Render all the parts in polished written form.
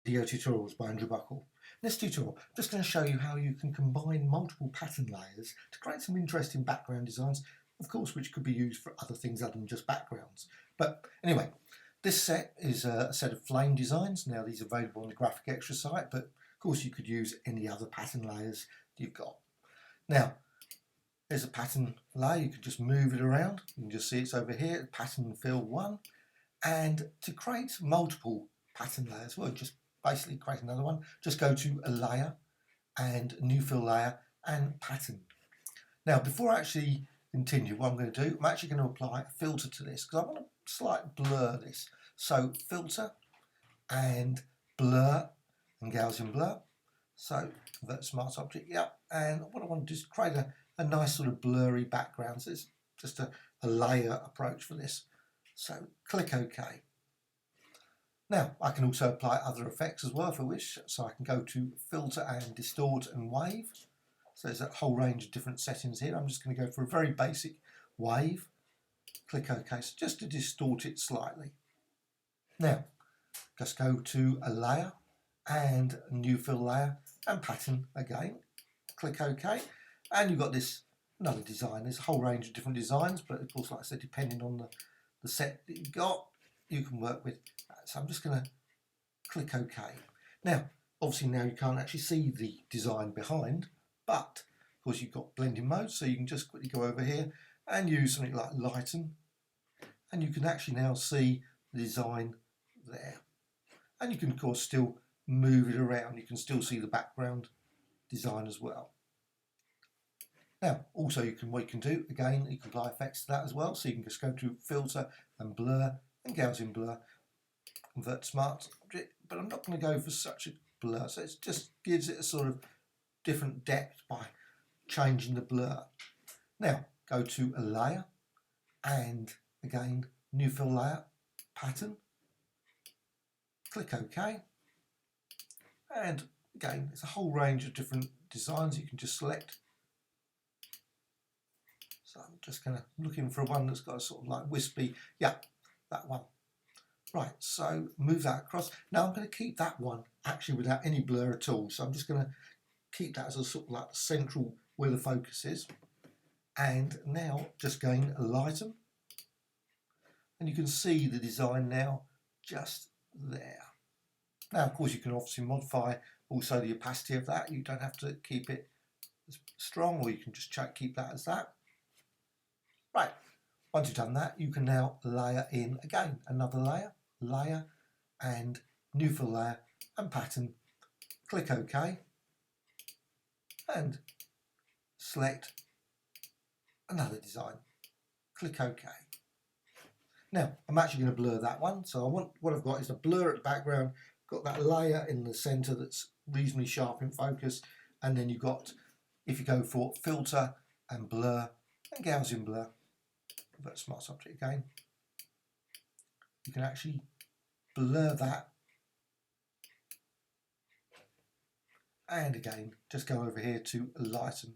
Video tutorials by Andrew Buckle. In this tutorial, I'm just going to show you how you can combine multiple pattern layers to create some interesting background designs, of course, which could be used for other things other than just backgrounds. But anyway, this set is a set of flame designs. Now these are available on the Graphicxtras site, but of course you could use any other pattern layers you've got. Now, there's a pattern layer, you can just move it around. You can just see it's over here, pattern fill 1. And to create multiple pattern layers, well, just basically create another one. Just go to a layer and new fill layer and pattern. Now, before I actually continue, what I'm going to do, I'm actually going to apply a filter to this because I want to slightly blur this. So filter and blur and Gaussian blur. So convert smart object, yep. And what I want to do is create a nice sort of blurry background. So it's just a layer approach for this. So click OK. Now I can also apply other effects as well if I wish. So I can go to filter and distort and wave. So there's a whole range of different settings here. I'm just going to go for a very basic wave. Click OK, so just to distort it slightly. Now just go to a layer and a new fill layer and pattern again. Click OK, and you've got this another design. There's a whole range of different designs, but of course, like I said, depending on the set that you've got, you can work with that. So I'm just going to click OK. Now, obviously now you can't actually see the design behind, but of course you've got blending mode, so you can just quickly go over here and use something like lighten, and you can actually now see the design there. And you can of course still move it around. You can still see the background design as well. Now, also what you can do, again, you can apply effects to that as well. So you can just go to filter and blur and Gaussian blur, convert smart object, but I'm not going to go for such a blur. So it just gives it a sort of different depth by changing the blur. Now, go to a layer and again, new fill layer, pattern, click OK. And again, there's a whole range of different designs you can just select. So I'm just going to looking for one that's got a sort of like wispy, yeah, that one. Right, so move that across. Now I'm going to keep that one actually without any blur at all. So I'm just going to keep that as a sort of like central where the focus is. And now just going to lighten. And you can see the design now just there. Now, of course, you can obviously modify also the opacity of that. You don't have to keep it as strong, or you can just keep that as that. Right, once you've done that, you can now layer in again, another layer, and new fill layer, and pattern. Click OK, and select another design. Click OK. Now, I'm actually going to blur that one. So what I've got is a blur at the background, got that layer in the center that's reasonably sharp in focus, and then you've got, if you go for filter and blur and Gaussian blur, convert smart object again, you can actually blur that, and again just go over here to lighten,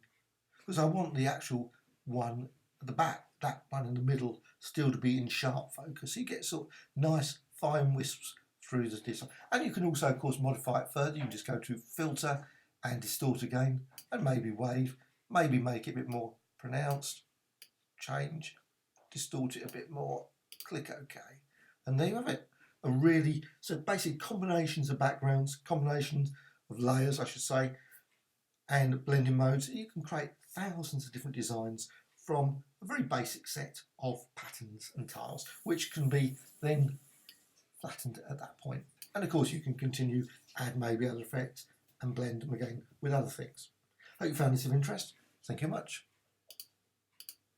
because I want the actual one at the back, that one in the middle, still to be in sharp focus. So you get sort of nice fine wisps through the design. And you can also of course modify it further. You can just go to filter and distort again, and maybe wave, maybe make it a bit more pronounced, change, distort it a bit more, click OK, and there you have it. So basically combinations of backgrounds, combinations of layers I should say, and blending modes. You can create thousands of different designs from a very basic set of patterns and tiles, which can be then flattened at that point. And of course you can continue, add maybe other effects and blend them again with other things. Hope you found this of interest. Thank you much.